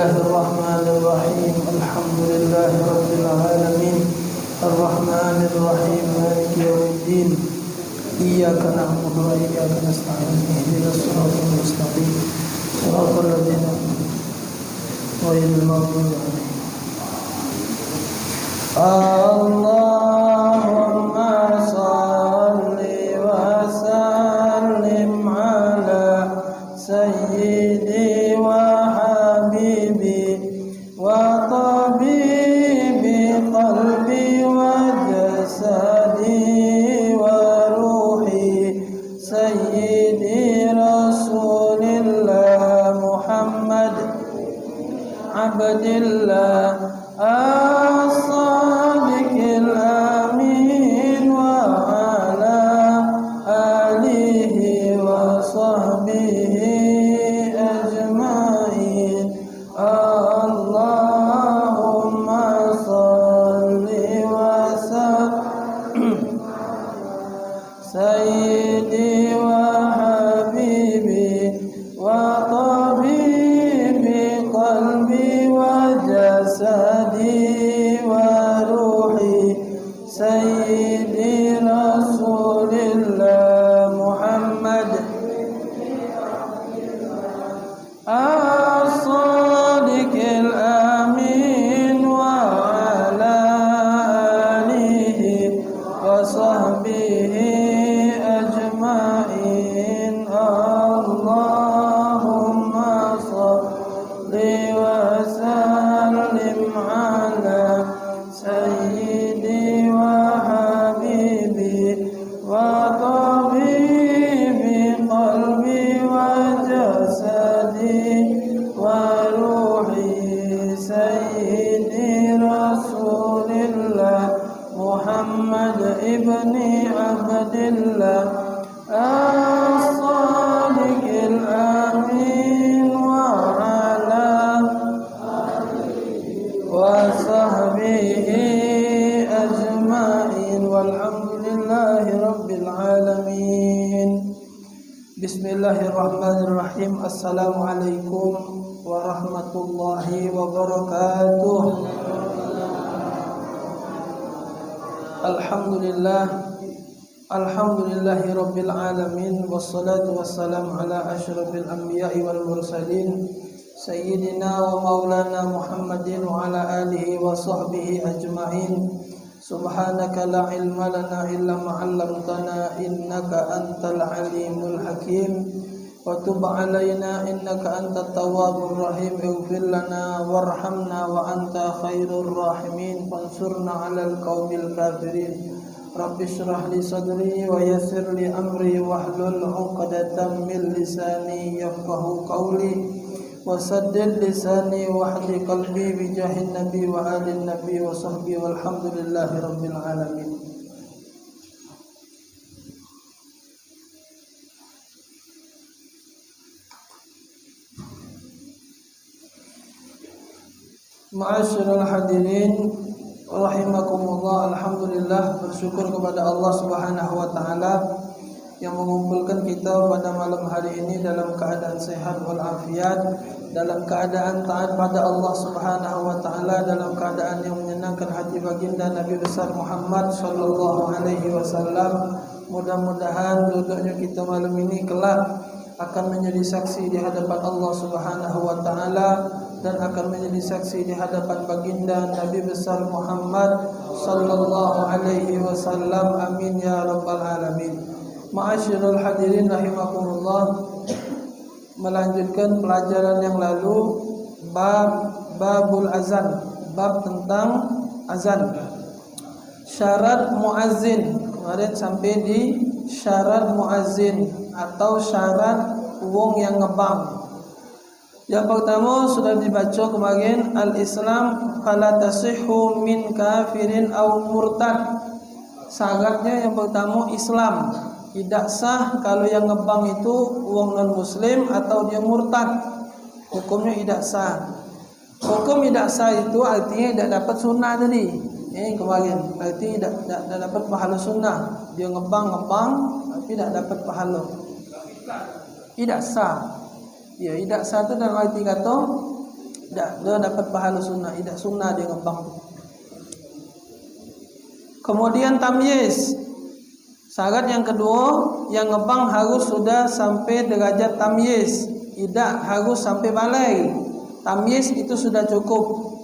Bismillahirrahmanirrahim. Alhamdulillahirabbil alamin. Arrahmanirrahim. Maliki yaumiddin. Iyyaka na'budu wa iyyaka nasta'in. Ihdinas siratal mustaqim. Shiratal ladzina ghairil maghdubi 'alaihim. Allahumma shalli wa sallim ala sayyidi wa habibi wa tabibi qalbi wa jasadi wa ruhi sayyidi rasulillah Muhammad abdillah as-sadiqil amin wa ala alihi wa sahbihi ajma'in. Allahumma salli wa sallim sayyidi wa habibi wa tabibi qalbi wa jasadi wa ruhi sayyidi rasulillah Muhammad as-sadiqil amin wa ala alihi wa sahbihi ajma'in. Allahumma salli wa sallim ala sayyidi wa habibi wa tabibi qalbi wa jasadi wa ruhi sayyidi rasulillah Muhammad ibni abdillah as-sadiqil amin wa ala wa sahbihi ajma'in. Walhamdulillahi rabbil alamin. Bismillahirrahmanirrahim. Assalamualaikum warahmatullahi wabarakatuh. Alhamdulillahi rabbil alamin. Wassalatu wassalamu ala asyrafil anbiya'i wal mursalin sayyidina wa maulana Muhammadin wa ala alihi wa sahbihi ajma'in. Subhanaka la ilma lana illa ma 'allamtana innaka antal alimul hakim. Wa tub 'alaina innaka antat tawwabur rahim. Ighfir lana warhamna wa anta khairur rahimin. Fansurna 'alal qaumil kafirin. Rabbi shrah li sadri wa yassir li amri wahlul 'uqdatam min lisani yafqahu qawli. Wasaddid lisani wahdi qalbi bijahin nabi wa alin nabi wa sahbihi walhamdulillahi rabbil alamin. Ma'asyiral hadirin rahimakumullah. Alhamdulillah, bersyukur kepada Allah Subhanahu wa taala yang mengumpulkan kita pada malam hari ini dalam keadaan sehat walafiat, dalam keadaan taat pada Allah Subhanahu wa taala, dalam keadaan yang menyenangkan hati baginda Nabi besar Muhammad sallallahu alaihi wasallam. Mudah-mudahan duduknya kita malam ini kelak akan menjadi saksi di hadapan Allah Subhanahu wa taala dan akan menjadi saksi di hadapan baginda Nabi besar Muhammad sallallahu alaihi wasallam. Amin ya rabbal alamin. Ma'asyiral hadirin rahimakumullah, melanjutkan pelajaran yang lalu babul azan, bab tentang azan. Syarat muazzin, kemarin sampai di syarat muazzin atau syarat wong yang ngebang. Yang pertama sudah dibaca kemarin, al-Islam fala tasihhu min kafirin aw murtad. Syaratnya yang pertama Islam. Tidak sah kalau yang ngebang itu wong non muslim atau dia murtad. Hukumnya tidak sah. Hukum tidak sah itu artinya tidak dapat sunnah tadi. Kemarin arti tidak dapat pahala sunnah. Dia ngebang tapi tidak dapat pahala. Tidak sah. Ya, tidak sah itu dalam arti kata dia dapat pahala sunnah, tidak sunnah dia ngebang. Kemudian tamyiz. Syarat yang kedua, yang ngebang harus sudah sampai derajat tamyiz, tidak harus sampai balai. Tamyiz itu sudah cukup.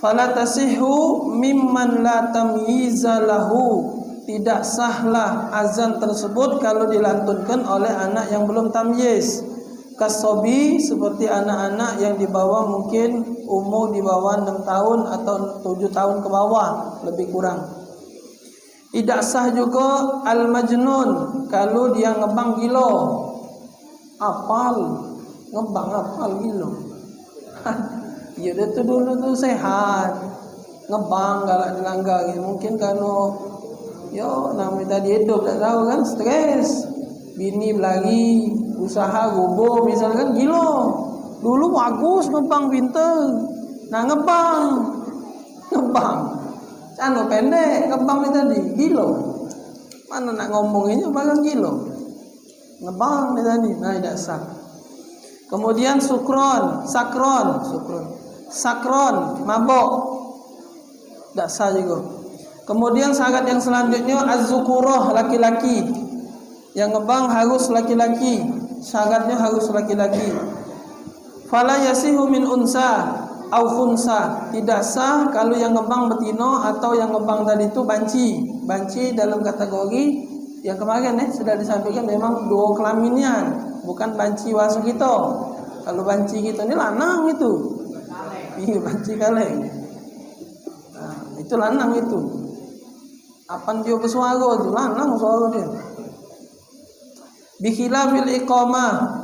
Fala tasihhu mimman la tamyiza lahu. Tidak sahlah azan tersebut kalau dilantunkan oleh anak yang belum tamyiz. Kasobi, seperti anak-anak yang di bawah mungkin umur di bawah 6 tahun atau 7 tahun ke bawah, lebih kurang. Tidak sah juga al-majnun kalau dia ngebang gila. Apal, ngebang apal gila. Ya dia tu dulu tu sehat, ngebang galak dilanggar. Mungkin kalau yo namanya tadi hidup tak tahu kan, stres. Bini berlari, usaha gobo misalkan gila. Dulu bagus ngebang pinter. Nah ngebang. Cano pendek ngebang ni tadi gila. Mana nak ngomonginnya bagang gila. Ngebang ni tadi. Nah tidak sah. Kemudian sakron, mabok. Tak sah juga. Kemudian syarat yang selanjutnya az-zukurah, laki-laki. Yang ngebang harus laki-laki. Syaratnya harus laki-laki. Fala yasihu min unsa au khunsa. Tidak sah kalau yang ngebang betina atau yang ngebang tadi itu banci. Banci dalam kategori yang kemarin sudah disampaikan memang dua kelaminnya, bukan banci wasu kita. Kalau banci kita ini lanang itu. Iya, banci kaleng. Nah, itu lanang itu. Apan dia bersuara itu lanang suara dia. Bikhilafil iqamah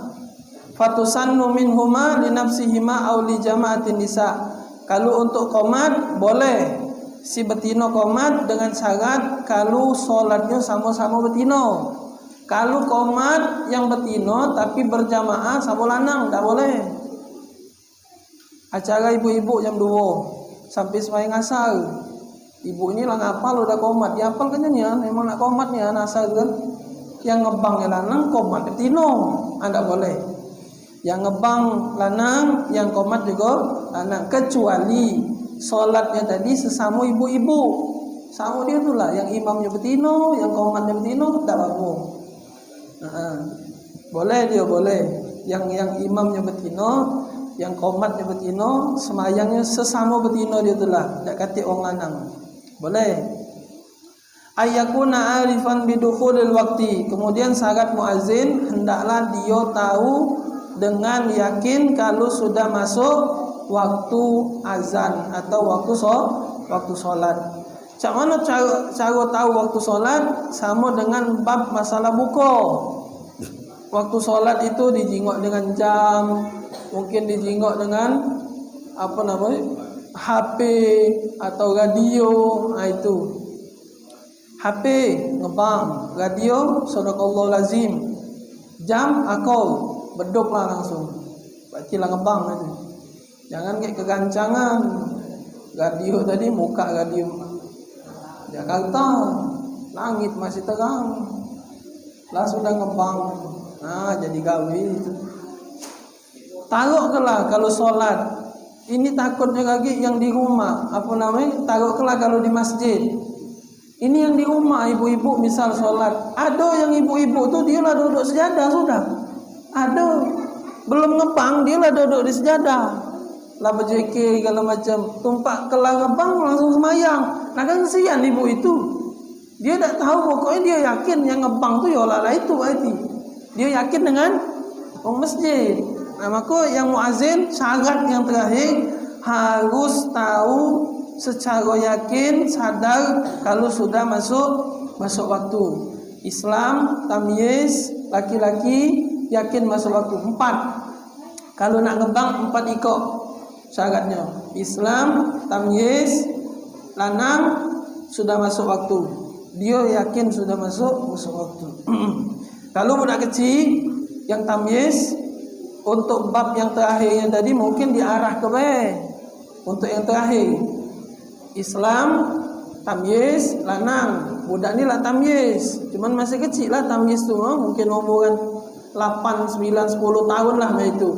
fatusannu minhuma li nafsihima aw li jama'atin nisa. Kalau untuk qomat boleh si betina qomat dengan syarat kalau solatnya sama-sama betina. Kalau qomat yang betina tapi berjamaah sama lanang tak boleh. Acara ibu-ibu jam 2 sampai sembahyang asar. Ibu ini lah ngapal udah qomat, diapal kan ya, memang nak qomat ni asar kan. Yang ngebang lanang qomat betina, anda boleh. Yang ngebang lanang, yang qomat juga lanang, kecuali solatnya tadi sesama ibu-ibu. Sama dia tu lah, yang imamnya betina, yang qomatnya betina, tak apa-apa. Boleh dia boleh. Yang imamnya betina, yang qomatnya betina, semayangnya sesama betina dia tu lah, tak kata orang lanang. Boleh. Ayyakuna arifan bidukhulil waktu. Kemudian syarat muazin hendaklah dia tahu dengan yakin kalau sudah masuk waktu azan atau waktu solat. Macam mana cara tahu waktu solat? Sama dengan bab masalah buka. Waktu solat itu dijingok dengan jam, mungkin dijingok dengan HP atau radio. Itu HP ngebang, radio sadaqallahu lazim, jam akal bedoklah langsung. Bacalah ngebang itu. Jangan kayak kegancangan. Radio tadi muka radio Jakarta, langit masih terang. Lah sudah ngebang. Nah, jadi gawe itu. Taruhlah kalau solat. Ini takutnya lagi yang di rumah, taruhlah kalau di masjid. Ini yang di rumah ibu-ibu misal solat, ada yang ibu-ibu tu dia lah duduk sejadah sudah. Ada belum ngebang dia lah duduk di sejadah. Lah berjekir segala macam, tumpak kelar ngebang langsung semayang. Nah kan kesian ibu itu. Dia tak tahu, pokoknya dia yakin yang ngebang tu ya lah itu berarti. Dia yakin dengan masjid. Nah maka yang muazin syarat yang terakhir harus tahu secara yakin, sadar kalau sudah masuk waktu. Islam, tamyiz, laki-laki yakin masuk waktu. 4. Kalau nak ngebang 4 ikut syaratnya. Islam, tamyiz, lanang sudah masuk waktu. Dia yakin sudah masuk waktu. Kalau budak kecil yang tamyiz, untuk bab yang terakhir yang tadi mungkin diarah ke untuk yang terakhir. Islam, tamyiz, lanang. Budak ni lah tamyiz. Cuman masih kecil lah tamyiz tu. Mungkin umur kan 8, 9, 10 tahun lah itu.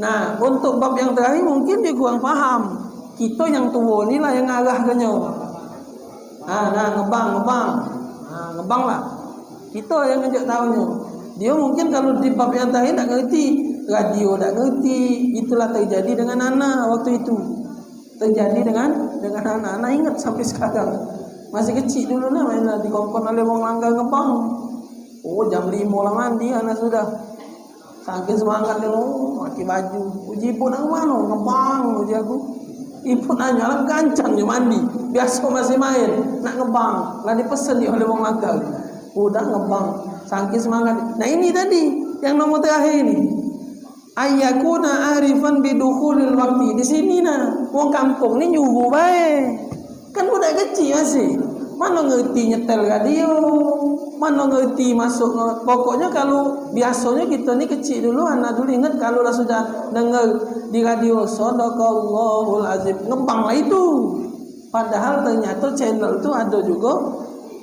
Nah, untuk bab yang terakhir mungkin dia kurang paham. Kita yang tua ni lah yang ngarah kenyo. Ngebang. Ngebang lah. Kita yang ngejak tahunya. Dia mungkin kalau di bab yang terakhir tak ngerti, radio tak ngerti. Itulah terjadi dengan anak waktu itu. Terjadi dengan anak. Anak ingat sampai sekarang. Masih kecil dulu lah main dikongkon oleh wong langgar ngebang. Oh, jam 5 lah mandi anak sudah. Saking semangat dia, pakai baju. Uji ibu nak mana? Ngebang uji aku. Ibu nanya lah gancang je mandi. Biasa masih main, nak ngebang. Lah dipesen dia oleh wong langgar. Udah ngebang. Saking semangat. Nah ini tadi yang nomor terakhir ini. Ayyakuna arifan bidukhulil waqti. Di sini nah, wong kampung ni nyuruh baik. Kan budak kecil masih. Mana ngerti nyetel radio, mana ngerti masuk. Pokoknya kalau biasanya kita ni kecil dulu, anak dulu ingat kalau lah sudah dengar di radio Shadaqallahul Azim, ngebang lah itu. Padahal ternyata channel tu ada juga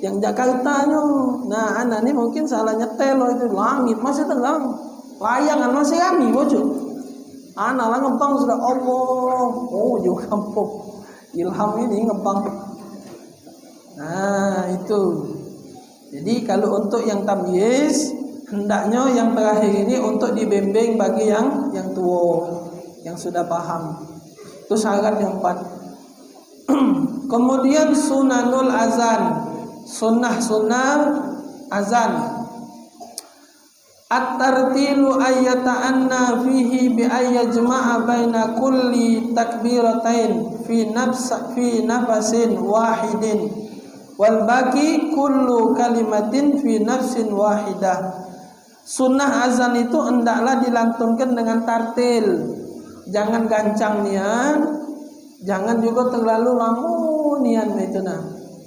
yang Jakartanya. Nah anak ni mungkin salah nyetel itu, langit masih tenggelam, layangan masih kami bocor. Anak lah ngebang sudah Allah. Oh juga kampung ilham ini ngebang. Nah itu. Jadi kalau untuk yang tamyiz, hendaknya yang terakhir ini untuk dibimbing bagi yang tua, yang sudah paham. Itu syarat yang 4. Kemudian sunanul azan, sunnah azan. At-tartilu ayyata'anna fihi bi ayyajma'a baina kulli takbiratain fi nafasin wahidin. Wal baki kullu kalimatin fi nafsin wahidah. Sunnah azan itu hendaklah dilantunkan dengan tartil. Jangan gancang nian, jangan juga terlalu lamun nian itu nah.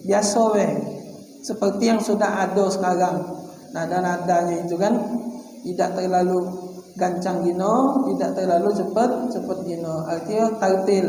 Biasa weh. Seperti yang sudah ada sekarang. Nada-nadanya itu kan tidak terlalu gancang gino, tidak terlalu cepat gino. Artinya tartil.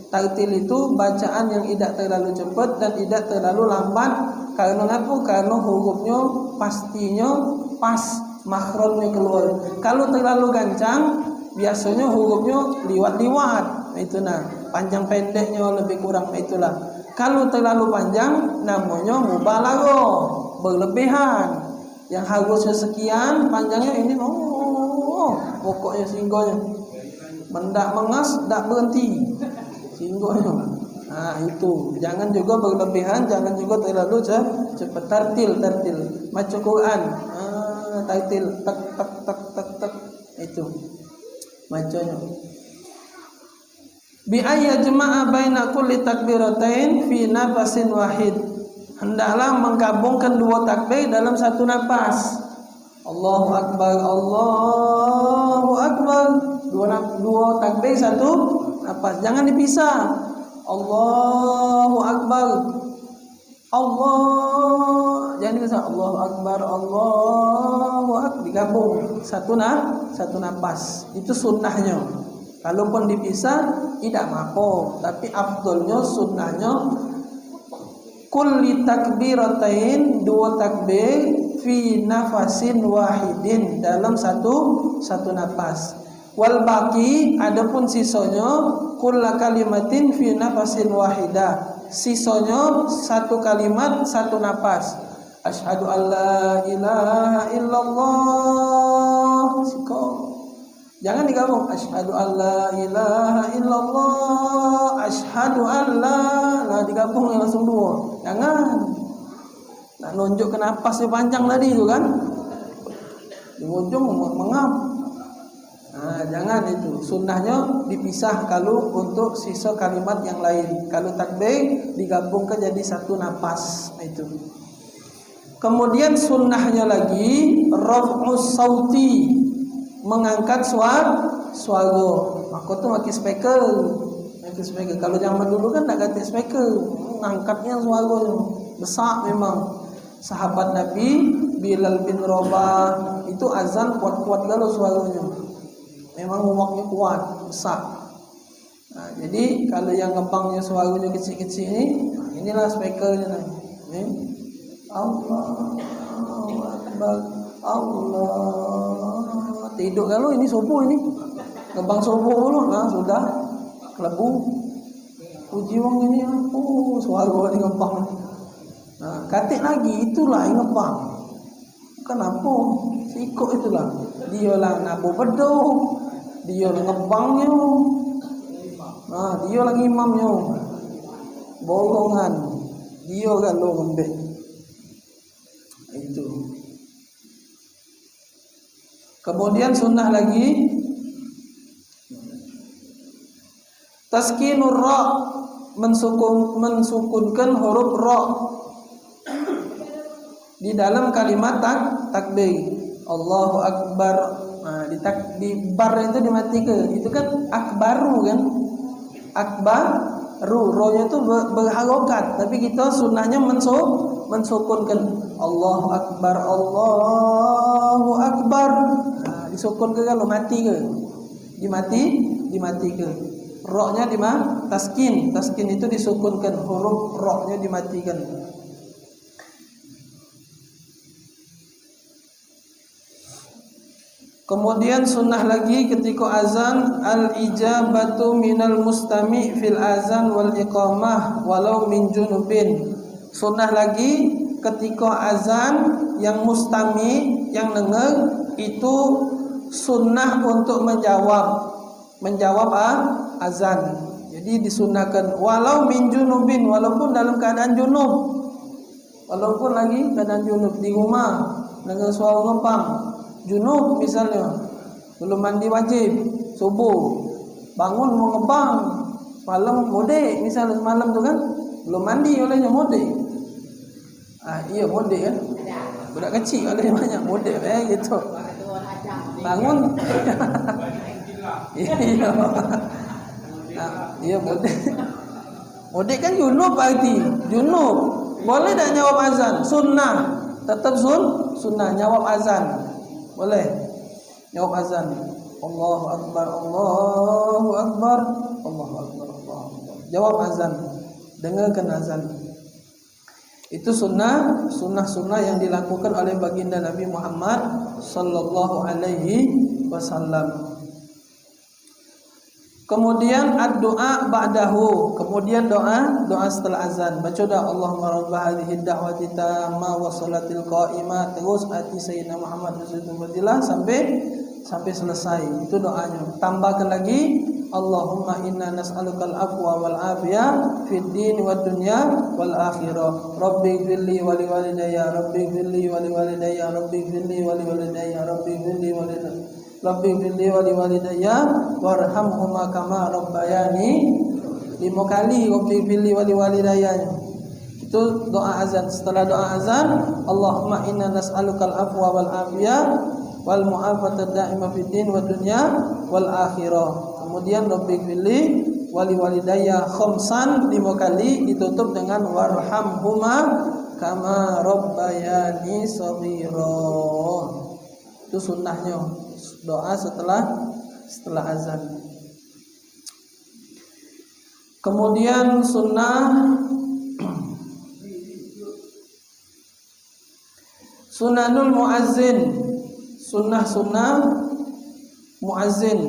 Tartil itu bacaan yang tidak terlalu cepat dan tidak terlalu lambat. Karena apa? Karena hurufnya pastinya pas, makhrajnya keluar. Kalau terlalu gancang, biasanya hurufnya liwat-liwat. Itu nah, panjang pendeknya lebih kurang itulah. Kalau terlalu panjang, namanya mubalaghah, berlebihan. Yang harusnya sekian, panjangnya ini pokoknya singgahnya. Mendak mengas, tak berhenti. Singgahnya. Nah itu, jangan juga berlebihan, jangan juga terlalu cepat. Tartil. Macam Quran. Tartil, tak. Itu. Macamnya. Bi ayyajma'a baina kulli takbiratain fi nafasin wahid. Hendaklah menggabungkan 2 takbir dalam satu nafas. Allahu Akbar, Allahu Akbar. 2 takbir satu nafas. Jangan dipisah. Allahu Akbar. Allah. Jangan dipisah. Allahu Akbar, Allahu Akbar. Digabung satu nafas. Itu sunnahnya. Kalaupun dipisah tidak apa, tapi afdolnya sunnahnya kulli takbiratain 2 takbir fi nafasin wahidin dalam satu nafas. Wal baqi adapun sisanya kulla kalimatin fi nafasin wahidah. Sisanya 1 kalimat 1 nafas. Asyhadu alla ilaha illallah. Jangan digabung asyhadu alla ilaha illallah, asyhadu alla, nah digabung langsung 2. Jangan. Nak nunjuk ke nafas yang panjang tadi itu kan. Di ujung mengap. Nah, jangan itu. Sunnahnya dipisah kalau untuk sisa kalimat yang lain. Kalau takbir digabungkan jadi 1 nafas itu. Kemudian sunnahnya lagi raf'us sauti, mengangkat suara. Aku tuh pakai speaker. Kalau zaman dulu kan tak ganti speaker, angkatnya suaranya besar memang. Sahabat Nabi Bilal bin Rabah itu azan kuat-kuat kalau suaranya. Memang umaknya kuat, besar. Nah, jadi kalau yang ngembangnya suaranya kecil-kecil inilah speakernya. Allahu Akbar, Allah. Tidur kalau ini subuh ini. Ngebang subuh dulu, nah sudah kelebu. Puji wong ini, suara ini ngebang. Nah, katik lagi itulah yang ngebang. Kenapa? Sikok itulah. Dia lah nabu beduk, dia lah ngebangnya. Nah, dia lah imamnya. Bolongan. Dia kan lo ngembek. Itu. Kemudian sunnah lagi taskinur ra, mensukunkan huruf ra di dalam kalimat takbir. Allahu akbar. Nah, di bar itu dimatikan. Itu kan akbaru kan? Akbaru, ro-nya itu berharokat, tapi kita sunnahnya mensukunkan. Allahu akbar, Allahu akbar. Nah, disukunkan kalau mati ke? Dimati ke? Ro-nya di mana? Taskin itu disukunkan, huruf ro-nya dimatikan. Kemudian sunnah lagi ketika azan al-ijabatu minal mustami' fil azan wal iqamah walau min junubin. Sunnah lagi ketika azan yang mustami, yang dengar itu sunnah untuk menjawab azan. Jadi disunahkan walau min junubin, walaupun dalam keadaan junub. Walaupun lagi keadaan junub di rumah dengan suara ngepang. Junub misalnya belum mandi wajib subuh, bangun mau ngebang malam mudik misalnya, semalam tu kan belum mandi olehnya mudik. Iya mudik kan, budak kecil oleh banyak mudik gitu. Bangun iya mudik. Mudik kan junub berarti junub boleh tak jawab azan? Sunnah, tetap sunnah jawab azan. Boleh jawab azan. Allahu akbar, Allahu akbar, Allahu akbar, Allahu akbar. Jawab azan, dengarkan azan. Itu sunnah yang dilakukan oleh baginda Nabi Muhammad sallallahu alaihi wasallam. Kemudian ad-du'a ba'dahu, kemudian doa setelah azan. Baca doa Allahumma rabb hadhihi ad-da'wati tamma wa salatil qa'imah, terus ati sayyidina Muhammad rasulullah sampai selesai. Itu doanya. Tambahkan lagi Allahumma inna nas'alukal afwa wal afiyah fid din wad dunya wal akhirah. Rabbi ighfirli wa li walidayya, Rabbi ighfirli wa li walidayya, Rabbi ighfirli wa li walidayya, Rabbi ighfirli wa li Rabbi ighfirli wa li walidayya warhamhuma kama rabbayani. 5 kali Rabbi ighfirli wa li walidayya. Itu doa azan. Setelah doa azan, Allahumma inna nas'alukal afwa wal afiyah wal mu'afatad da'imah fid din wad dunya wal akhirah. Kemudian Rabbi ighfirli wa li walidayya khamsan, 5 kali ditutup dengan warhamhuma kama rabbayani shaghira. Itu sunnahnya. Doa setelah azan. Kemudian sunanul muazzin, sunnah muazzin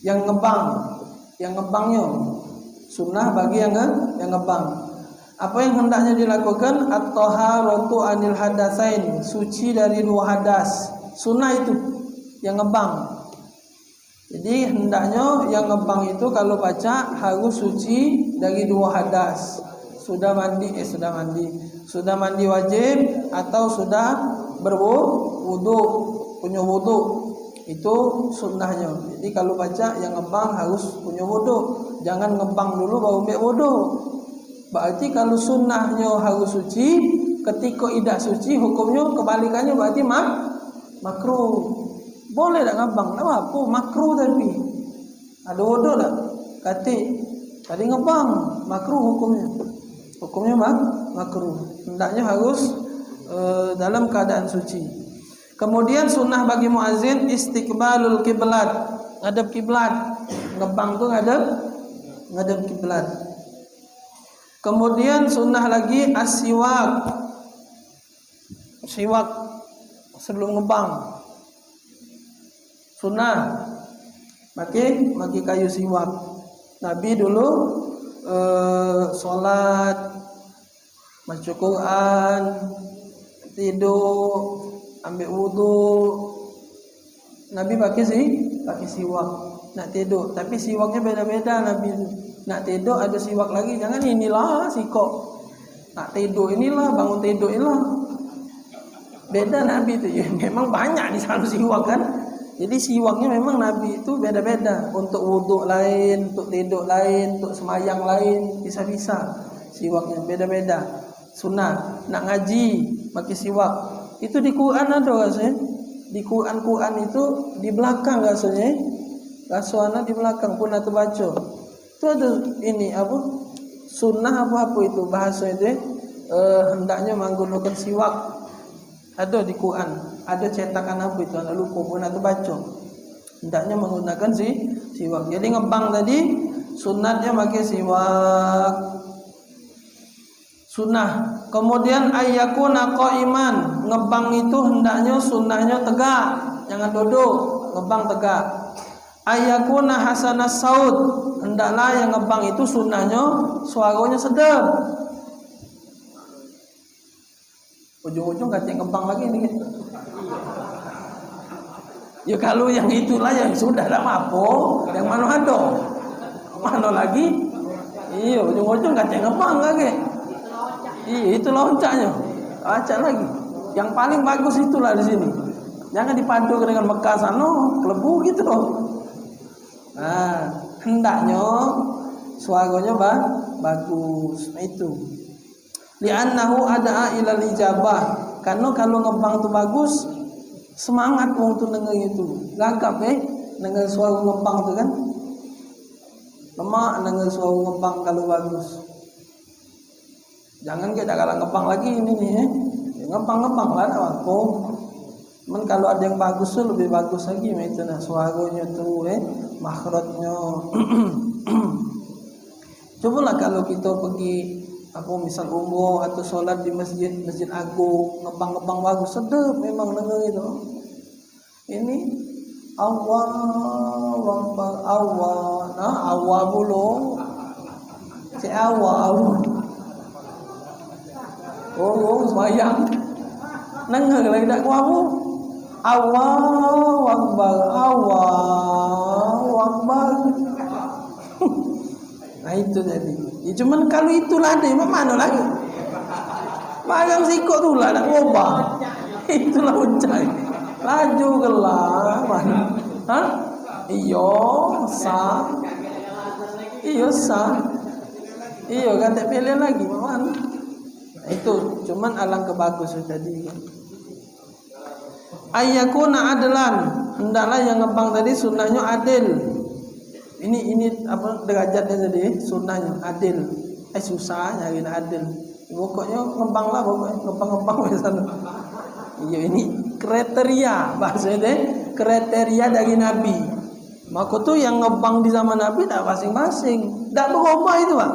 yang ngebangnya. Sunnah bagi yang ngebang. Apa yang hendaknya dilakukan? At-taharatu anil hadatsain, suci dari 2 hadas. Sunnah itu yang ngebang. Jadi hendaknya yang ngebang itu kalau baca harus suci dari 2 hadas. Sudah mandi wajib atau sudah berwudu, punya wudu. Itu sunnahnya. Jadi kalau baca yang ngebang harus punya wudu. Jangan ngebang dulu baru ambil wudu. Berarti kalau sunnahnya harus suci, ketika tidak suci hukumnya kebalikannya, berarti makruh. Boleh tak ngebang? Tak apa, makruh tapi. Ada wudu tak? Tadi ngebang, makruh hukumnya. Hukumnya makruh. Hendaknya harus dalam keadaan suci. Kemudian sunnah bagi muazin istiqbalul kiblat, ngadep kiblat. Ngebang tu ngadep kiblat. Kemudian sunnah lagi as-siwak. Siwak sebelum ngebang. Sunnah. Pakai kayu siwak. Nabi dulu sholat, baca Quran, tidur, ambil wudu, Nabi pakai siwak. Nak tidur, tapi siwaknya beda-beda Nabi. Nak tidur ada siwak lagi, jangan inilah sikok. Nak tidur inilah, bangun tidur inilah. Beda Nabi itu ya. Memang banyak di sana siwak kan. Jadi siwaknya memang Nabi itu beda-beda. Untuk wuduk lain, untuk tidur lain, untuk semayang lain, bisa-bisa. Siwaknya beda-beda. Sunnah. Nak ngaji pakai siwak. Itu di Quran ada rasanya. Di Quran itu di belakang rasanya. Rasuana di belakang pun ada baca. Itu ada ini apa? Sunnah apa itu bahasa itu. Hendaknya menggunakan siwak. Ada di Quran, ada cetakan apa itu, anak lupa pun ada baca. Hendaknya menggunakan siwak. Jadi ngebang tadi sunatnya pakai siwak. Sunnah. Kemudian ayyakuna qa'iman, ngebang itu hendaknya sunnahnya tegak, jangan duduk, ngebang tegak. Ayyakuna hasanas saut, hendaklah yang ngebang itu sunnahnya suaranya sedap. Ujung-ujung katanya ngebang lagi nih. Ya kalau yang itulah yang sudah dah mampu, yang mana ada? Mana lagi? Iya, ujung-ujung katanya ngebang lagi. Iya, itu loncaknya. Acak lagi. Yang paling bagus itulah di sini. Jangan dipadu dengan Mekah sana, kelebu gitu loh. Nah, hendaknya suaranya bagus. Nah, itu. Li'annahu ada'a ilal ijabah. Karena kalau ngebang itu bagus, semangat wong tu dengar itu. Gagap dengar suara ngebang tu kan. Lemak dengar suara ngebang kalau bagus. Jangan kita kalau ngebang lagi ini nih. Ngebang lah aku. Cuman kalau ada yang bagus tu lebih bagus lagi macam nah suaranya tu makhrajnya. Cobalah kalau kita pergi misal umroh atau solat di masjid agung, ngebang bagus, sedap memang dengar itu. Ini Allah bulu, si Allah. Oh semayang, dengar lagi tak kamu? Allahu Akbar. Nah itu jadi. Ya cuman kalau itulah ada mana lagi? Bayang sikok tu lah nak ngobah. Itulah uncai. Laju gelah. Hah? Iyo sah. Iyo kata pilih lagi mana? Itu cuman alangkah bagus tadi. Ayyakuna adlan, hendaklah yang ngebang tadi sunnahnya adil. Ini apa derajatnya tadi sunnahnya adil. Susah nyari adil. Pokoknya ngembanglah pokoknya ngembang di sana. Iya ini kriteria bahasanya kriteria dari Nabi. Maka tuh yang ngebang di zaman Nabi tak masing-masing. Tak berubah itu Pak.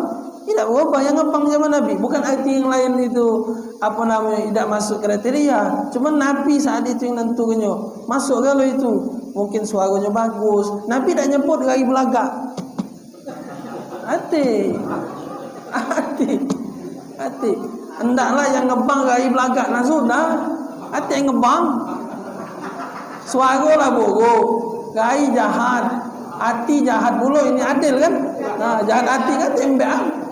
Tidak berubah yang ngebang zaman Nabi. Bukan arti yang lain itu apa namanya tidak masuk kriteria. Cuma Nabi saat itu yang nentunya. Masuk kalau itu mungkin suaranya bagus. Nabi tak nyebut lagi belagak. Hati. Hendaklah yang ngebang lagi belagak. Nah sudah. Hati yang ngebang. Suara lah buruk. Gai jahat. Hati jahat pula ini adil kan? Nah jahat hati kan tembak.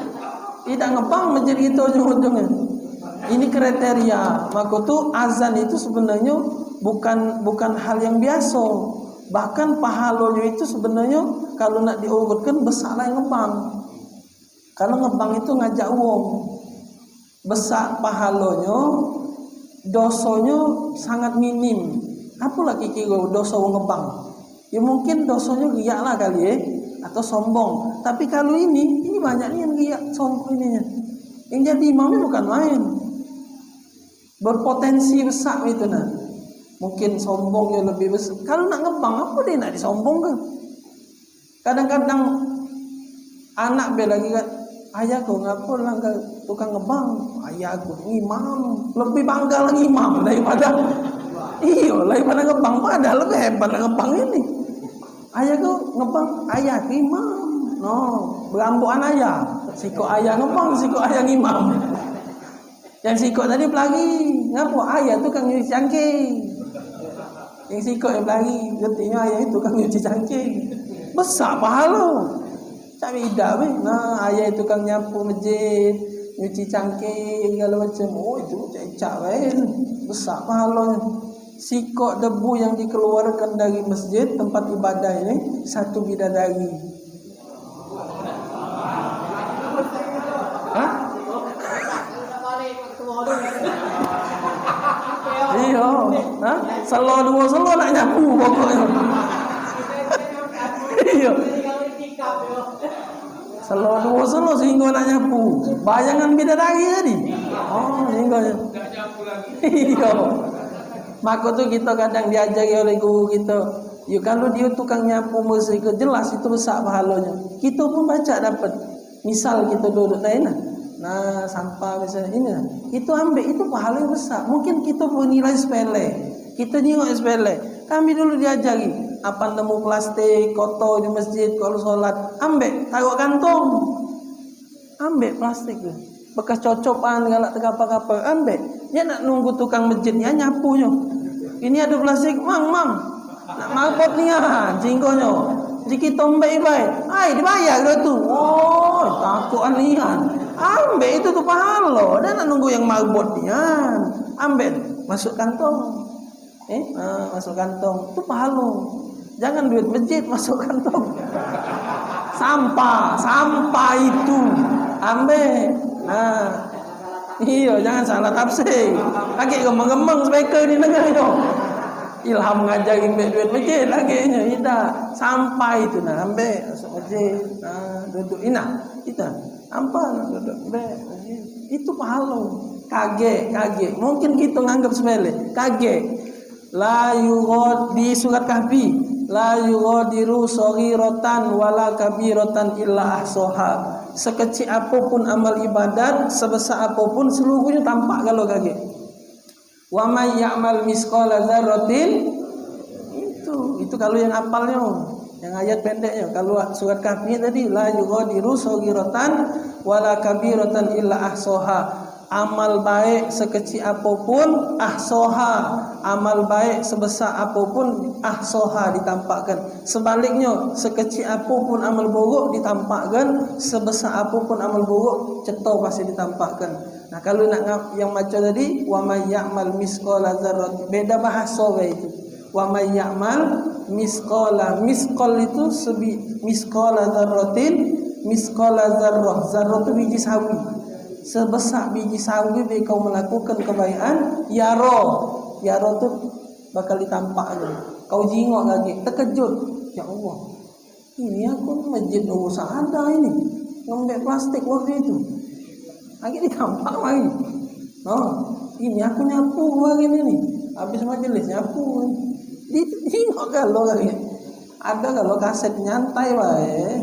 Tidak ngebang menjadi itu ujung-ujungnya. Ini kriteria. Maka tuh azan itu sebenarnya bukan hal yang biasa. Bahkan pahalanya itu sebenarnya kalau nak diurutkan besarlah yang ngebang. Kalau ngebang itu ngajak uang. Besar pahalanya, dosanya sangat minim. Apa lagi kira dosa ngebang? Ya mungkin dosanya giyak lah kali atau sombong. Tapi kalau ini banyaknya yang giyak sombong ininya. Yang jadi imamnya bukan main. Berpotensi besar itu nah. Mungkin sombongnya lebih besar. Kalau nak ngebang apa dia nak disombongkan? Kadang-kadang anak bela lagi kan, ayahku ngapa lah tukang ngebang? Ayahku imam, lebih bangga lagi imam daripada ngebang. Padahal lebih hebat ngebang ini. Ayah tu ngebang ayah ke imam. No, berambuan ayah. Sikok ayah ngebang, sikok ayah imam. Yang sikok tadi pelari. Ngapa? Ayah tu kan nyuci cangkir. Yang sikok yang pelari. Artinya ayah itu kan nyuci cangkir. Besar pahala. Tak beda weh. Nah, ayah itu kan nyapu masjid, nyuci cangkir segala macam. Oh, itu cecak weh. Besar pahalanya. Sikok debu yang dikeluarkan dari masjid tempat ibadah ini satu bidadari. Hah? Iya, hah? Selo dua selo nak nyapu pokoknya. Iya. Selo dua selo sehingga nak nyapu. Bayangan bidadari tadi. Oh, sehingga. Iya. Maka tu kita kadang diajari oleh guru kita. Ya kalau dia tukang nyapu musik jelas itu besar pahalanya. Kita pun baca dapat. Misal kita duduk lain nah sampah misalnya ini itu ambil itu pahalanya besar. Mungkin kita bernilai sepele. Kita tengok sepele. Kami dulu diajari apa nemu plastik kotor di masjid kalau solat ambil taruh kantong. Ambil plastik tu. Bekas cocokan galak terkapa-kapa ambil. Dia nak nunggu tukang masjidnya nyapunya. Ini ada plastik, mang. Nak mabot ni kan, cingkonya. Jika tombek baik, dibayar dah tu. Oh, takut anihan. Ambil itu tu pahala. Dan nak nunggu yang mabot ni kan. Ambil, masuk kantong. Masuk kantong. Itu pahala. Jangan duit masjid masuk kantong. Sampah itu. Ambil. Iya, jangan salah tafsir. Lagi gemeng-gemeng speaker di negara itu. Ilham ngajari duit masjid laginya. Tidak. Sampai itu nak ambil masuk masjid. Duduk inah. Kita apa nak duduk ambil masjid. Itu pahala. Kaget. Mungkin kita nganggap sepele. Kaget. La yughad di surat Kahfi. La yughadiru saghiratan wala kabiratan illa ahsaha. Sekecil apapun amal ibadat, sebesar apapun seluruhnya tampak kalau kaget. Wa may ya'mal misqala dzarratin itu kalau yang apalnya, yang ayat pendeknya. Kalau surat Kahfi tadi la yughadiru saghiratan wala kabiratan illa ahsaha. Amal baik sekecil apapun ahsoha, amal baik sebesar apapun ahsoha ditampakkan. Sebaliknya sekecil apapun amal buruk ditampakkan, sebesar apapun amal buruk ceto pasti ditampakkan. Nah kalau nak yang macam tadi wa may ya'mal misqala dzarratin, beda bahasa itu. Wa may ya'mal misqala itu misqala dzarratin, misqala zarrah itu biji sawi. Sebesar biji sawi kau melakukan kebaikan, yaro tu bakal ditampakkan. Kau jingok lagi, terkejut. Ya Allah, ini aku masjid usaha ada ini ngambil plastik waktu itu. Lagi ditampak lagi. Ini aku nyapu hari ini. Habis majelis nyapu. Jingok kalau lagi. Ada kalau kaset nyantai wae.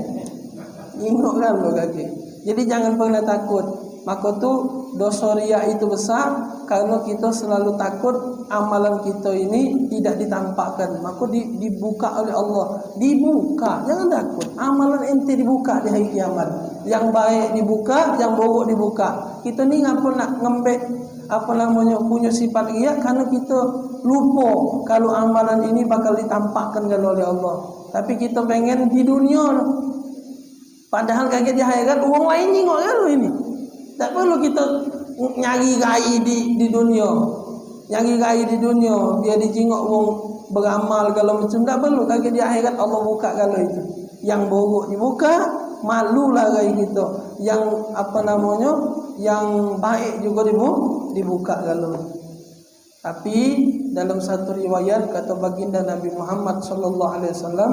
Jingok kalau lagi. Jadi jangan pernah takut. Maka tu dosa riya itu besar karena kita selalu takut amalan kita ini tidak ditampakkan. Maka dibuka oleh Allah. Dibuka, jangan takut. Amalan ente dibuka di hari kiamat. Yang baik dibuka, yang buruk dibuka. Kita ni ngapa nak ngembek punya sifat riya karena kita lupa kalau amalan ini bakal ditampakkan oleh Allah. Tapi kita pengen di dunia. Padahal kaget di akhirat uang lain nyingok kalau ini. Tak perlu kita nyari rai di dunia. Nyari rai di dunia biar dijingok wong beramal kalau macam tak perlu. Kaget di akhirat Allah buka kalau itu. Yang buruk dibuka, malulah rai kita. Yang yang baik juga dibuka kalau. Tapi dalam satu riwayat kata baginda Nabi Muhammad sallallahu alaihi wasallam,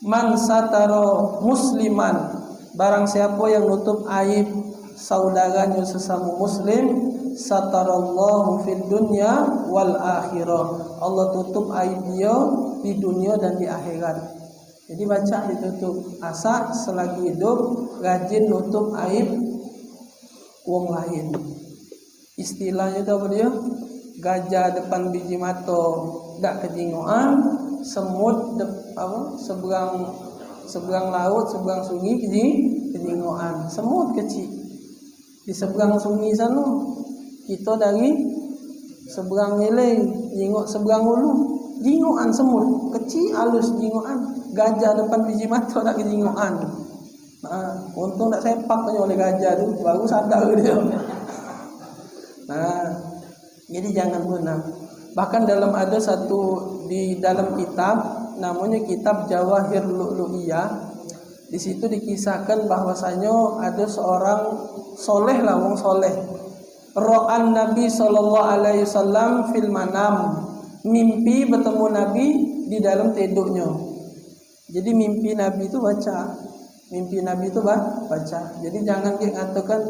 Man sataro musliman, barang siapa yang nutup aib saudaranya sesama muslim, satarallahu fid dunya wal akhirah. Allah tutup aib dia di dunia dan di akhirat. Jadi baca ditutup. Asa selagi hidup rajin nutup aib wong lain. Istilahnya itu apa dia? gajah depan biji mato dak kejingoan, semut seberang laut, seberang sungai kejingoan. Semut kecil di seberang sungai sana, kita dari seberang nilai jingok seberang hulu, jingoan semut kecil halus jingoan. Gajah depan biji mato dak kejingoan. Untung tak sepak oleh gajah tu, baru sadar dia. Jadi jangan guna. Bahkan ada satu di dalam kitab namanya kitab Jawahir Lu'lu'iyah. Di situ dikisahkan bahwasanya ada seorang soleh lah, wong soleh. Ra'an Nabi sallallahu alaihi wasallam fil manam. Mimpi bertemu Nabi di dalam tidurnya. Jadi mimpi Nabi itu baca. Mimpi Nabi itu baca. Jadi jangan katakan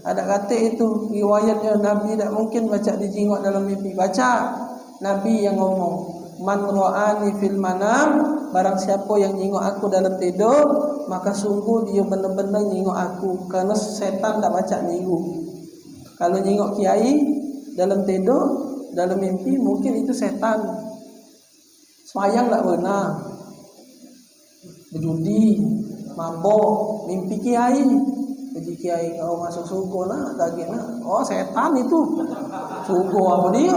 ada kata itu riwayatnya Nabi tidak mungkin baca dijingok dalam mimpi. Baca. Nabi yang ngomong, man ra'ani fil manam, barang siapa yang jingok aku dalam tidur, maka sungguh dia benar-benar jingok aku, karena setan tak baca minggu. Kalau jingok kiai dalam tidur, dalam mimpi, mungkin itu setan. Semayang tak benar, berjudi, mabok, mimpi kiai. Jadi kiai kau masuk surga lah, dagingnya. Oh setan itu. Surga apa dia?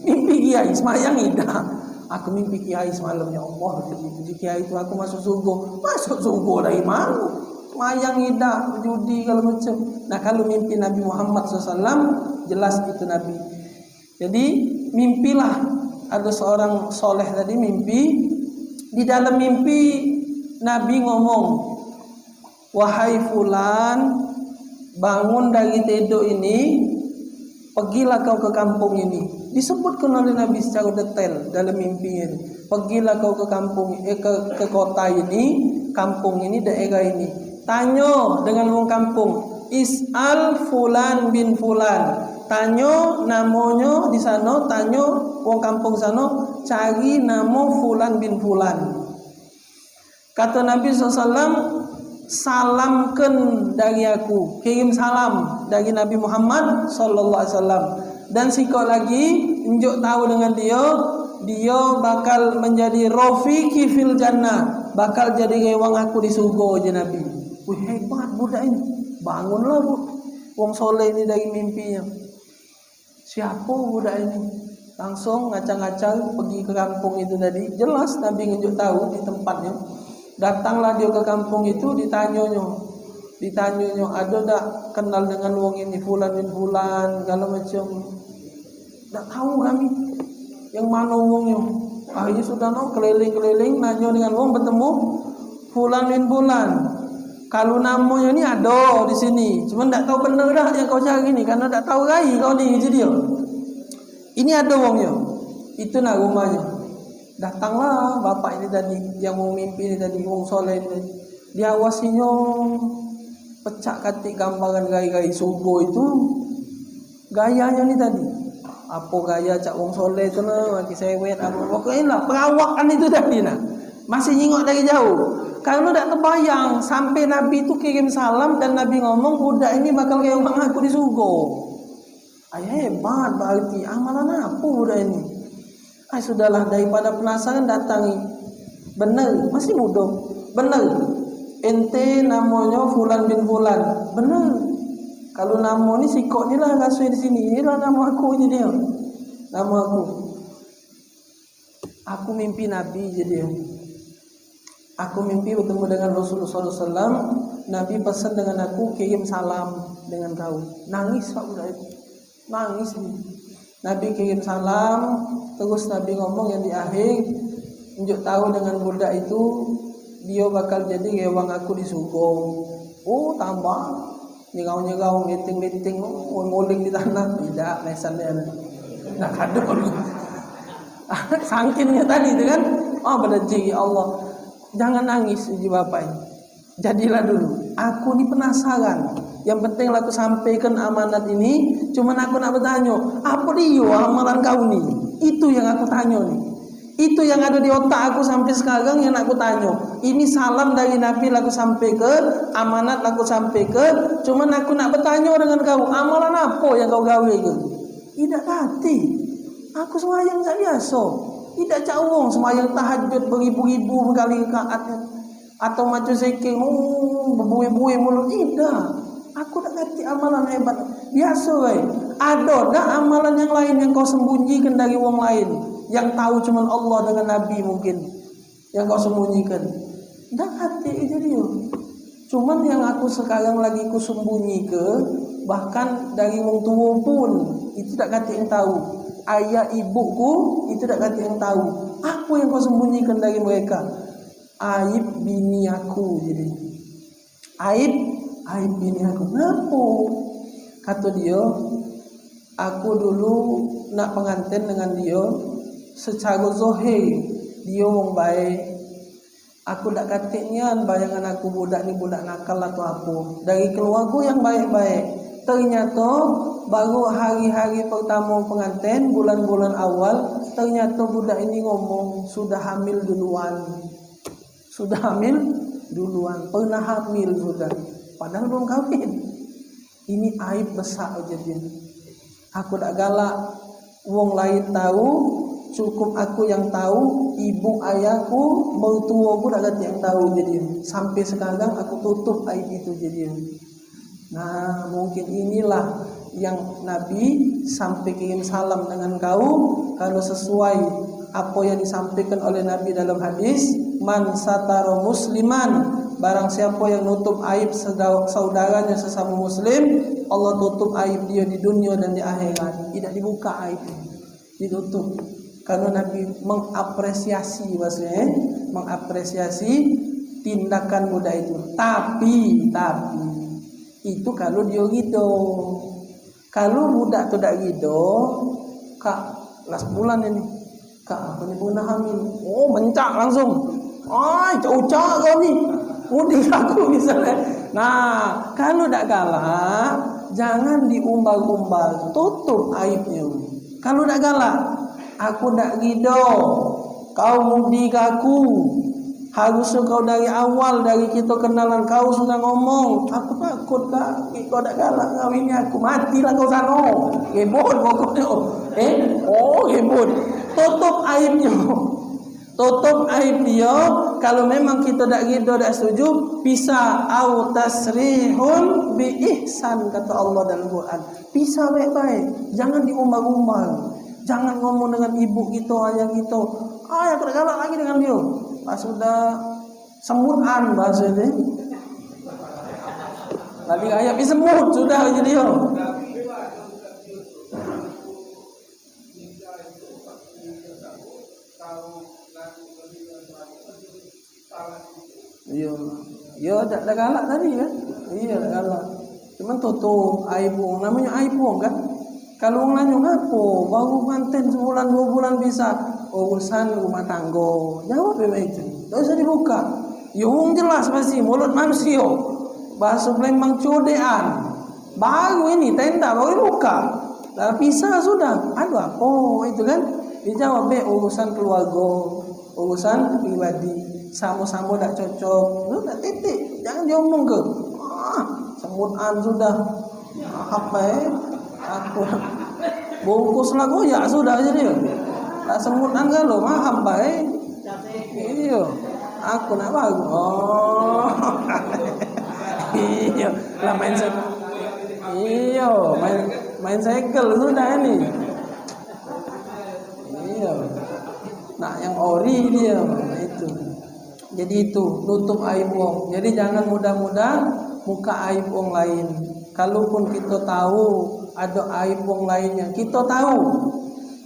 Mimpi kiai semayang tidak. Aku mimpi kiai semalam, ya Allah. Jadi kiai itu aku masuk surga. Masuk surga dari mana? Semayang tidak, berjudi kalau macam. Nah kalau mimpi Nabi Muhammad SAW, jelas itu Nabi. Jadi mimpilah. Ada seorang soleh tadi mimpi. Di dalam mimpi Nabi ngomong, wahai fulan, bangun dari tidur ini, pergilah kau ke kampung ini. Disebutkan oleh Nabi secara detail dalam mimpi ini. Pergilah kau ke kampung, ke kota ini, kampung ini, daerah ini. Tanya dengan orang kampung, is'al fulan bin fulan. Tanya namanya di sana, tanya orang kampung sana, cari nama fulan bin fulan. Kata Nabi SAW, salamkan dari aku, kirim salam dari Nabi Muhammad SAW. Dan sikot lagi, unjuk tahu dengan dia bakal menjadi rafiqi fil jannah, bakal jadi rewang aku di surga je Nabi. Wih hebat budak ini, bangunlah wong soleh ini dari mimpinya. Siapa budak ini? Langsung ngacang-ngacang pergi ke kampung itu tadi. Jelas Nabi unjuk tahu di tempatnya. Datanglah dia ke kampung itu, ditanyanya, ada tak kenal dengan wong ini, fulan bin fulan, kalau macam tak tahu kami yang mana wongnya. Akhirnya sudah keliling-keliling nanya dengan wong, bertemu fulan bin fulan. Kalau namanya ni ada di sini, cuma tak tahu benar dah yang kau cari ni, karena tak tahu rai kau ni dia. Ini ada wongnya, itu nak rumahnya. Datanglah bapak ini tadi, yang mau mimpi ini tadi, wong soleh ini tadi. Diawasinya pecah katik gambaran gaya-gaya subuh itu. Gayanya ni tadi, apa gaya cak wong soleh itu lah, maki sewet apa, pokoknya lah perawakan itu tadi nah. Masih nyingok dari jauh. Kalau tak terbayang sampai Nabi itu kirim salam dan Nabi ngomong budak ini bakal kayak orang aku di surga. Ay hebat berarti amalan apa budak ini? Sudahlah, daripada penasaran datangi. Benar, masih muda. Benar. Ente namanya fulan bin fulan. Benar. Kalau nama ni sikok ni lah rasui di sini. Inilah nama aku je dia. Nama aku. Aku mimpi Nabi je dia. Aku mimpi bertemu dengan Rasulullah SAW. Nabi pesan dengan aku, kirim salam dengan kau. Nangis pak budak itu. Nangis ni. Nabi kirim salam. Terus Nabi ngomong yang di akhir, unjuk tahu dengan budak itu, dia bakal jadi rewang aku di surga. Oh tambah, nyerau-nyerau, ngeting-ngeting, nguling di tanah. Tidak, lesan dia. Nak kaduk dulu. Sangkinnya tadi itu kan, oh berjanji Allah. Jangan nangis uji bapak ini. Jadilah dulu. Aku ni penasaran. Yang penting aku sampaikan amanat ini. Cuman aku nak bertanya, apa dia amalan kau ni? Itu yang aku tanya nih. Itu yang ada di otak aku sampai sekarang yang aku tanya. Ini salam dari Nabi aku sampai ke, amanat aku sampai ke. Cuman aku nak bertanya dengan kau, amalan apa yang kau gawe ke? Tidak hati. Aku semayang tak biasa. Tidak cak wong semayang tahajud beribu-ribu kali rakaat atau macam zikir berbuih-buih mulut. Tidak. Aku tak ngerti amalan hebat. Biasa ada dah amalan yang lain yang kau sembunyikan dari wong lain, yang tahu cuma Allah dengan Nabi mungkin, yang kau sembunyikan. Dah hati itu dia. Cuman yang aku sekarang lagi ku sembunyi ke, bahkan dari wong tua pun itu tak kata yang tahu. Ayah ibuku itu tak kata yang tahu. Apa yang kau sembunyikan dari mereka? Aib bini aku jadi. Aib bini aku. Kenapa? Kata dia, aku dulu nak pengantin dengan dia secara zahir dia wong baik. Aku tak katiknya bayangan aku budak ni budak nakal atau apa. Dari keluarga yang baik-baik. Ternyata baru hari-hari pertama pengantin, bulan-bulan awal, ternyata budak ini ngomong sudah hamil duluan. Pernah hamil sudah. Padahal belum kahwin. Ini aib besar jadi. Aku tak galak wong lain tahu, cukup aku yang tahu, ibu ayahku, mertuaku tak ada yang tahu jadi. Sampai sekarang aku tutup aib itu jadi. Nah, mungkin inilah yang Nabi sampai kirim salam dengan kau kalau sesuai apa yang disampaikan oleh Nabi dalam hadis, man satara musliman, barang siapa yang nutup aib saudaranya sesama muslim, Allah tutup aib dia di dunia dan di akhirat. Tidak dibuka aib, ditutup. Karena Nabi mengapresiasi maksudnya, mengapresiasi tindakan muda itu. Tapi itu kalau dia gitu. Kalau budak tu tak gitu, kak last bulan ini, kak apa ni pernah hamil? Oh mencak langsung. Cak kau ni, mudik aku misalnya. Nah kalau tak galak, jangan diumbar-umbar, tutup aibnya. Kalau tak galak, aku tak gitu, kau mudik aku. Harusnya kau dari awal, dari kita kenalan kau sudah ngomong, aku takut kak, kau tak galak kawinnya aku, matilah kau sana. Gebot pokoknya. Gebot. Tutup aibnya. Tutup aib dia. Kalau memang kita tak gitu, tak setuju, bisa au tasrihun bi ihsan, kata Allah dalam Quran. Bisa baik-baik, jangan diumbar-umbar. Jangan ngomong dengan ibu kita, ayah kita. Aku tak galak lagi dengan dia. Pas sudah semutan bahasa ini. Tadi ayat semut sudah jadi dia. Iya, tak galak tadi ya. Iya, tak galak. Cuman tutup aib wong, namanya aib wong kan. Kalau wong nanya ngapo, baru manten sebulan 2 bulan bisa urusan rumah tangga. Jawab itu. Tak usah dibuka. Ya wong jelas pasti mulut manusia. Bahasa Palembang codean. Baru ini tenda baru buka. Dah pisah sudah. Aduh apa itu kan? Dijawab urusan keluarga, urusan pribadi. Sama-sama tak cocok. Sudah titik. Jangan diomong ke. Semutan sudah. Apa aku bungkus lagu ya sudah jadi. Tak semutan kalau maham baik. Iya. Aku nak bagus. Iya. Lah main iya, main cycle sudah ini. Iya. Nah, yang ori dia itu. Jadi itu nutup aib wong. Jadi jangan mudah-mudah muka aib wong lain. Kalaupun kita tahu ada aib wong lainnya, kita tahu.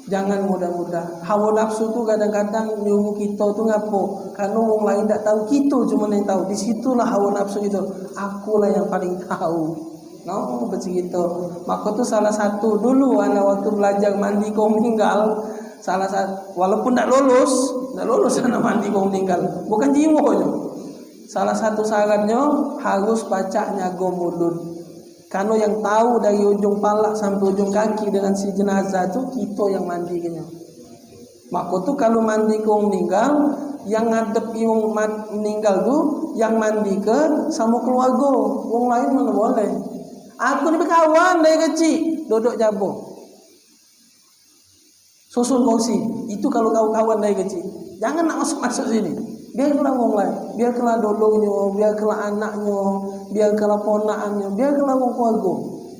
Jangan mudah-mudah. Hawa nafsu tu kadang-kadang nyuruh kita tu ngapo? Karena wong lain tak tahu, kita cuma yang tahu. Di situlah hawa nafsu itu. Akulah yang paling tahu. No, begitu. Maka tu salah satu dulu anak waktu belajar mandi kau meninggal. Salah satu, walaupun tak lulus anak mandi kau meninggal. Bukan jiwa je. Salah satu syaratnya harus baca nyago mulut. Karena yang tahu dari ujung palak sampai ujung kaki dengan si jenazah itu kita yang mandinya. Maka tu kalau mandi kau meninggal, yang ngadep yang meninggal tu yang mandi ke sama keluarga. Wong lain mana boleh. Aku ni berkawan dari kecil, duduk jabung. Susun kongsi. Itu kalau kawan-kawan dari kecil. Jangan nak masuk-masuk sini. Biarlah wong lain, biarlah dolongnya, biarlah anaknya, biarlah ponakannya, biarlah wong keluarga.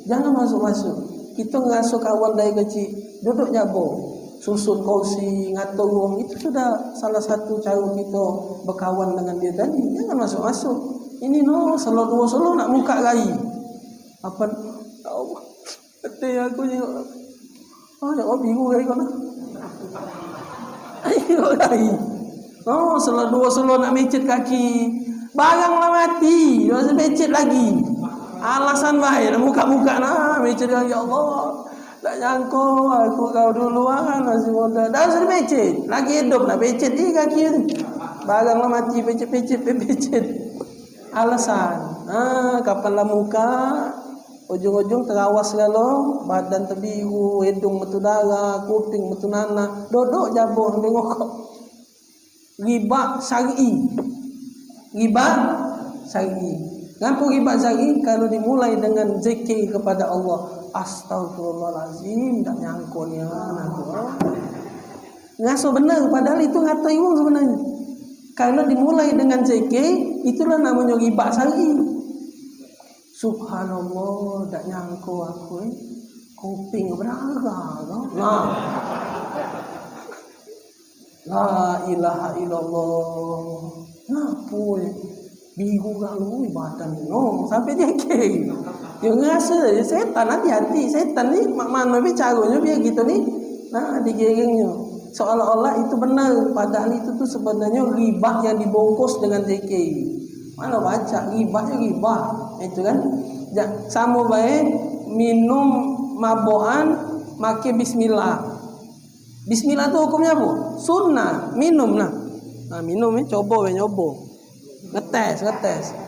Jangan masuk-masuk. Kita ngasuh kawan dari kecil, duduk jabo. Susun kongsi, ngatur wong, itu sudah salah satu cara kita berkawan dengan dia tadi. Jangan masuk-masuk. Ini selo nak muka gai. Apa? Allah. Betul aku ni. Jangan bingung gai kau nak. Ayo gai. Selo nak mecet kaki. Baranglah mati, masih mecet lagi. Alasan baik, muka-muka nak mecet lagi. Ya Allah. Tak nyangko aku kau duluan masih muda. Dah sudah becet. Lagi hidup nak becet ni kaki ni. Baranglah mati becet. Alasan. Kapanlah muka ujung-ujung terawas galo, badan terbiru, hidung metu darah, kuping metu nanah. Duduk jabur ambil ngokok. Riba syar'i. Ngapa riba syar'i? Kalau dimulai dengan zikir kepada Allah. Astagfirullahalazim, tak nyangko ni aku. Ngaso benar padahal itu ngatai wong sebenarnya. Kalau dimulai dengan zikir, itulah namanya riba syar'i. Subhanallah, tak nyangko aku kuping berdarah. Nah. La ilaha illallah. Ngapo biru kalau badan sampai zikir. Dia ngerasa setan, hati-hati setan ni mana caranya biar gitu ni. Nah, digeringnya seolah-olah itu benar, padahal itu tu sebenarnya riba yang dibungkus dengan zikir. Mana baca ribanya riba, itu kan. Sama baik minum mabokan make bismillah. Bismillah tu hukumnya apa? Sunnah, minum lah. Nah, minum ni coba nyoba. Ngetes.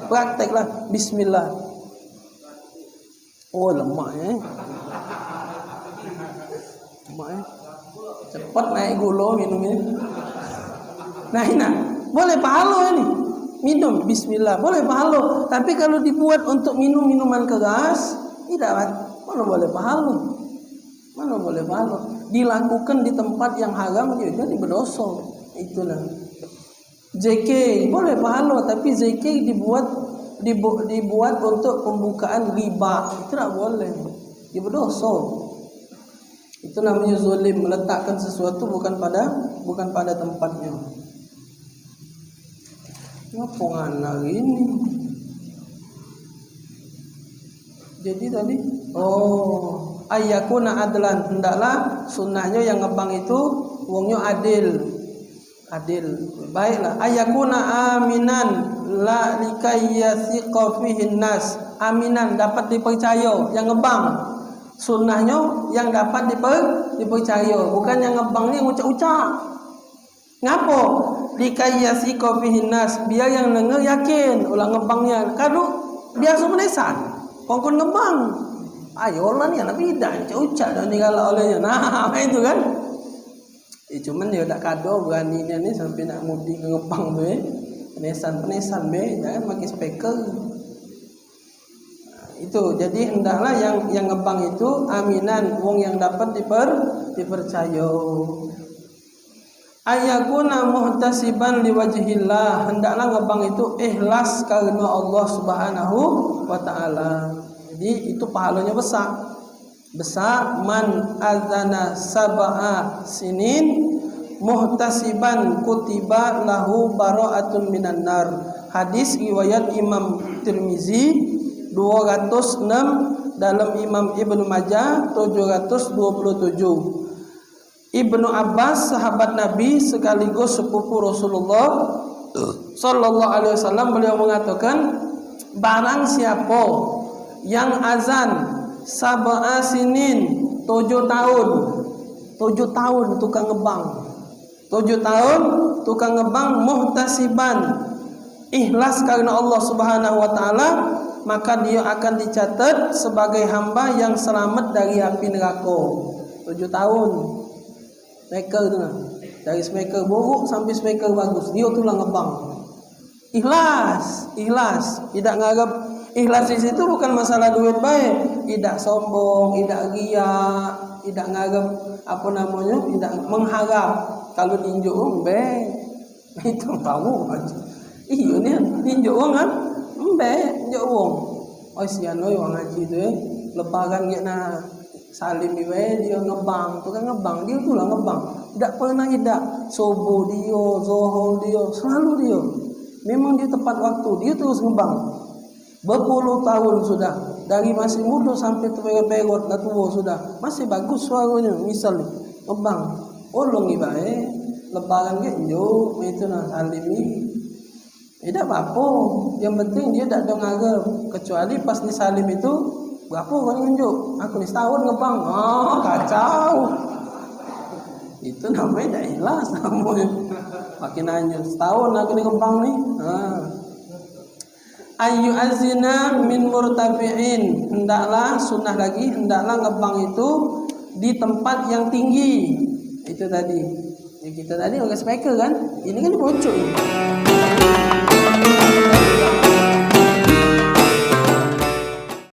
Prakteklah bismillah. Oh, lemak cepat naik gula minum ini. Nah, boleh pahala ni. Minum bismillah, boleh pahala. Tapi kalau dibuat untuk minum minuman keras, tidak. Mana boleh pahala? Dilakukan di tempat yang haram jadi berdosa. Itulah. Zikir boleh pahala, tapi zikir dibuat untuk pembukaan riba, itu tak boleh. Dia berdosa. Itu namanya zalim, meletakkan sesuatu bukan pada tempatnya. Ngapa ngana ini? Jadi tadi ayyakuna adlan, hendaklah sunnahnya yang ngebang itu wongnya adil. Baiklah, ayyakuna aminan la likayathiqa fihi nas. Aminan, dapat dipercaya yang ngebang. Sunnahnya yang dapat dipercaya, bukan yang ngebang ni ucap-ucap. Ngapo? Likayathiqa fihi nas, biar yang dengar yakin ulang ngebangnya. Kalau biasa menesan, kongkon ngebang. Ayolah ni anak bidan ucap dah ni kalau olehnya. Nah, itu kan. Cuman dia tak kado beraninya ni sampai nak mudi ngepang tu penesan jangan pakai speaker. Itu jadi hendaklah yang ngebang itu aminan, wong yang dapat dipercaya. Ayakuna muhtasiban liwajhillah, hendaklah ngebang itu ikhlas karena Allah Subhanahu wa taala. Jadi itu pahalanya besar. Man azana sab'a sinin muhtasiban kutiba lahu bara'atun minan nar. Hadis riwayat Imam Tirmizi 206, dalam Imam Ibnu Majah 727. Ibnu Abbas sahabat Nabi sekaligus sepupu Rasulullah sallallahu alaihi wasallam, beliau mengatakan, barang siapa yang azan sab'a sinin 7 tahun tukang ngebang, 7 tahun tukang ngebang, muhtasiban, ikhlas karena Allah Subhanahu wa taala, maka dia akan dicatat sebagai hamba yang selamat dari api neraka. 7 tahun smaker tu lah, dari smaker buruk sampai smaker bagus, dia tu lah ngebang. Ikhlas, tidak ngarap Ikhlas di situ bukan masalah duit baik, tidak sombong, tidak ria, tidak ngarep tidak mengharap. Kalau tinjuk itu tahu aja. Iya nih tinjuk wong kan, tinjuk wong. Oh sian wong ngaji tu lebaran na salim dia ngebang, tu kan ngebang, dia tu lah ngebang. Tidak pernah subuh dia, zuhur dia, selalu dia. Memang dia tepat waktu, dia terus ngebang. Berpuluh tahun sudah, dari masih muda sampai terberot dah tua sudah, masih bagus suaranya. Misalnya ngebang, olong ibae, lebaran genjo, itu nah salimi. Tidak apa-apa, yang penting dia tak dengar, kecuali pas disalim itu, berapa kau nunjuk? Aku ni setahun ngebang, kacau. Itu namanya tak ikhlas, namanya. Makin nanya, setahun aku ni ngebang ni. Ayu azina min murtafi'in, hendaklah sunnah lagi, hendaklah ngebang itu di tempat yang tinggi. Itu tadi. Ya, kita tadi pakai speaker kan? Ini kan di pojok ini.